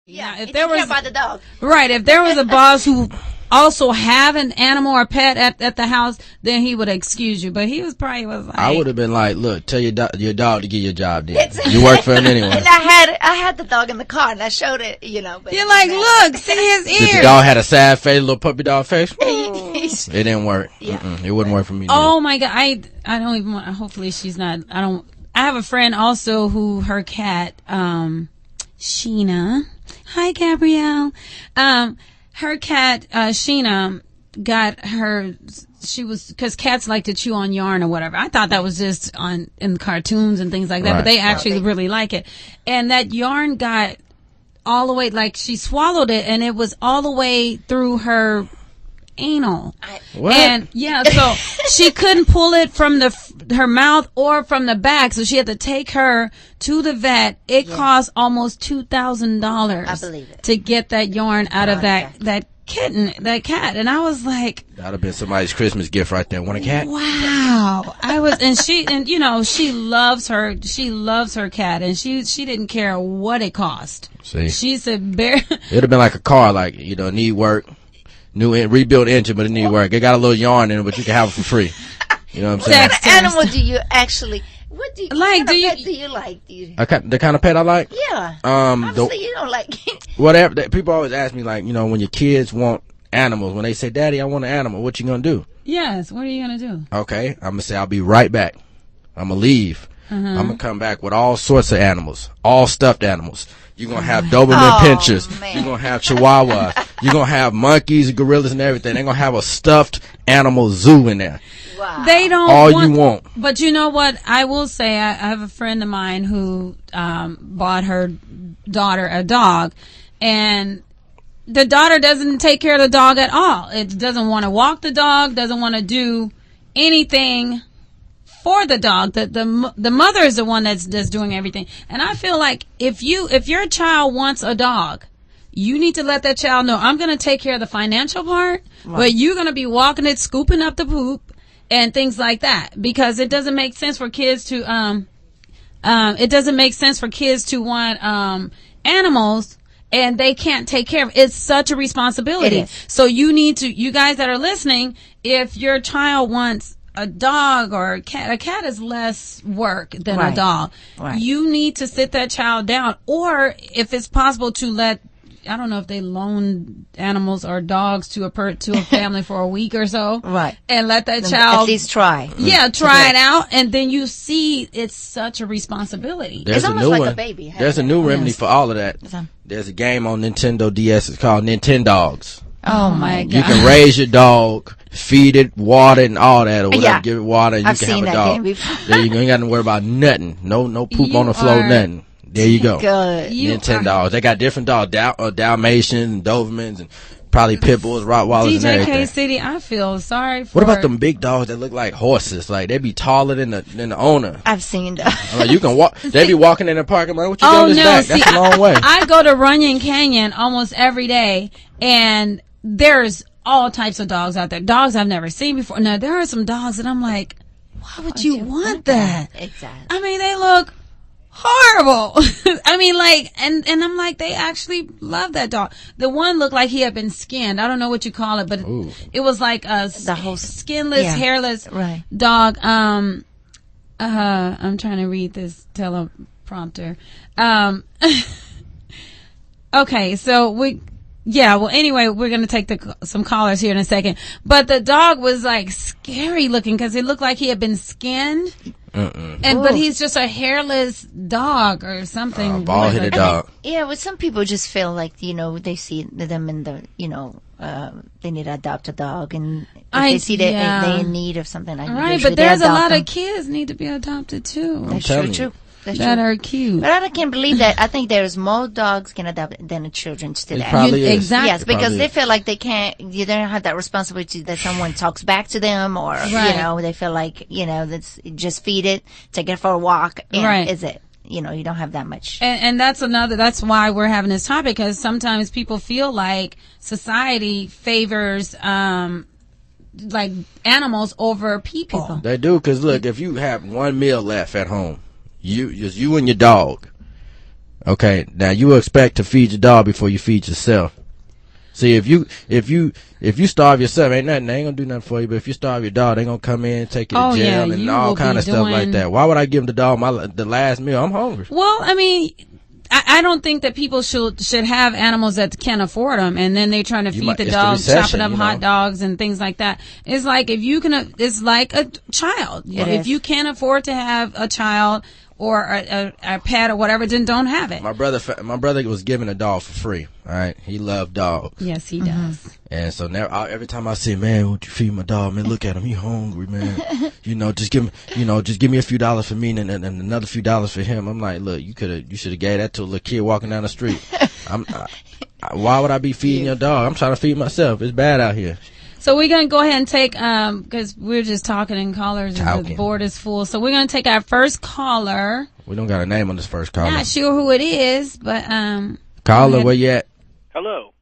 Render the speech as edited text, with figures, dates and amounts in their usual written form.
Yeah, if there was about the dog. Right, if there was a boss who also have an animal or pet at the house, then he would excuse you. But he was like, I would have been like, look, tell your dog to get your job done. You work for him anyway. And I had the dog in the car and I showed it, But you're like, look, see his ears. Did the dog had a sad face, little puppy dog face? It didn't work. Yeah. It wouldn't work for me. Oh my God, I don't even want. Hopefully she's not. I have a friend also who her cat, Sheena. Hi, Gabrielle. Her cat, Sheena, got her. Because cats like to chew on yarn or whatever. I thought that was just in cartoons and things like that, but they actually really like it. And that yarn got all the way, like she swallowed it, and it was all the way through her anal. What? And so she couldn't pull it from her mouth or from the back, so she had to take her to the vet. It cost almost $2,000. I believe it. To get that yarn out of that cat. And I was like, that'd have been somebody's Christmas gift right there. Want a cat? wow. She loves her cat, and she didn't care what it cost. See, she said it'd have been like a car, like, need work. Rebuilt engine, but it need work. It got a little yarn in it, but you can have it for free. You know what I'm saying? What animal do you actually? What do you like? Do you like? The kind of pet I like? Yeah. Obviously, you don't like whatever. People always ask me, like, when your kids want animals, when they say, "Daddy, I want an animal," what you gonna do? Yes. What are you gonna do? Okay, I'm gonna say I'll be right back. I'm gonna leave. I'm gonna come back with all sorts of animals, all stuffed animals. You're going to have Doberman pinchers. You're going to have Chihuahuas. You're going to have monkeys, gorillas, and everything. They're going to have a stuffed animal zoo in there. Wow. They don't you want. But you know what? I will say, I have a friend of mine who bought her daughter a dog, and the daughter doesn't take care of the dog at all. It doesn't want to walk the dog, doesn't want to do anything for the dog. The mother is the one that's doing everything. And I feel like if your child wants a dog, you need to let that child know, I'm going to take care of the financial part, but you're going to be walking it, scooping up the poop and things like that, because it doesn't make sense for kids to want animals and they can't take care of it. It's such a responsibility. So you guys that are listening, if your child wants a dog or a cat is less work than a dog. Right. You need to sit that child down, or if it's possible to I don't know if they loan animals or dogs to a family for a week or so. Right. And let that child at least try. Yeah, try it out, and then you see it's such a responsibility. It's almost like a baby. There's a new remedy for all of that. There's a game on Nintendo DS. It's called Nintendogs. Oh my God. You can raise your dog, feed it, water and all that, or whatever. Give it water, and you can have a dog. There you go. You ain't got to worry about nothing. No poop on the floor, nothing. There you go. Good. Nintendogs. They got different dogs, Dalmatians and Dobermans and probably pit bulls, Rottweilers, and everything. DJK City, I feel sorry for. What about them big dogs that look like horses? Like, they be taller than the owner. I've seen that. Like, you can walk. They be walking in the park. I'm like, what you doing this back? That's a long way. I go to Runyon Canyon almost every day, and there's all types of dogs out there. Dogs I've never seen before. Now, there are some dogs that I'm like, why would you want that? Exactly. I mean, they look horrible. I mean, like, and I'm like, they actually love that dog. The one looked like he had been skinned. I don't know what you call it, but it was like the whole skinless, hairless dog. I'm trying to read this teleprompter. Okay, so anyway, we're going to take some callers here in a second. But the dog was like scary looking because it looked like he had been skinned. But he's just a hairless dog or something. Bald-headed dog. Well, some people just feel like, they see them in the, they need to adopt a dog. And if they see that they're in need of something. Right, but there's a lot of kids need to be adopted too. That's true. That are cute. But I can't believe that. I think there's more dogs can adopt than children today. Exactly. Yes, because they feel like they don't have that responsibility that someone talks back to them, or, they feel like, that's just feed it, take it for a walk, and is it. You don't have that much. And that's why we're having this topic, because sometimes people feel like society favors, like animals over people. They do, because look, if you have one meal left at home, you and your dog, Okay, now you expect to feed your dog before you feed yourself. See, if you starve yourself, they ain't gonna do nothing for you. But if you starve your dog, they gonna come in, take you to jail, and all kind of stuff like that. Why would I give the dog the last meal? I'm hungry. Well, I mean, I don't think that people should have animals that can't afford them, and then they're trying to feed the dog, chopping up hot dogs and things like that. It's like it's like a child. If you can't afford to have a child or a pet or whatever, then don't have it. My brother was given a dog for free. All right, he loved dogs. Yes, he does. And so now, every time I say, "Man, won't you feed my dog? Man, look at him, he hungry, man. Just give me a few dollars for me and another few dollars for him." I'm like, "Look, you should have gave that to a little kid walking down the street. Why would I be feeding your dog? I'm trying to feed myself. It's bad out here." So we're going to go ahead and take, because we're just talking in callers and the board is full. So we're going to take our first caller. We don't got a name on this first caller. Not sure who it is, but, caller, where you at? Hello.